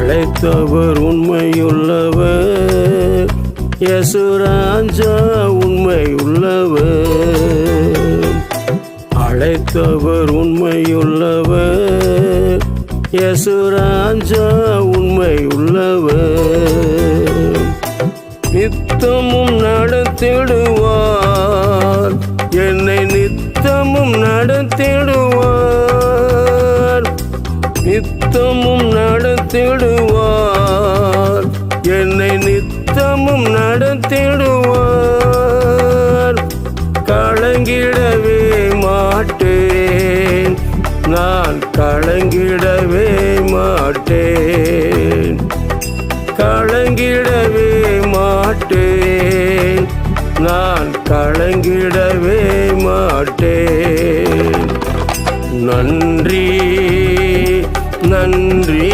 அழைத்தவர் உண்மையுள்ளவர், இயேசு ராஜா உண்மையுள்ளவர். அழைத்தவர் உண்மையுள்ளவர், இயேசு ராஜா உண்மையுள்ளவர். நித்தமும் நடத்திடுவார், என்னை நித்தமும் நடத்திடுவார். நித்தமும் நடத்திடுவார், என்னை நித்தமும் நடத்திடுவார். கலங்கிடவே மாட்டேன், நான் கலங்கிடவே மாட்டேன். கலங்கிடவே மாட்டேன், நான் கலங்கிடவே மாட்டேன். நன்றி நன்றி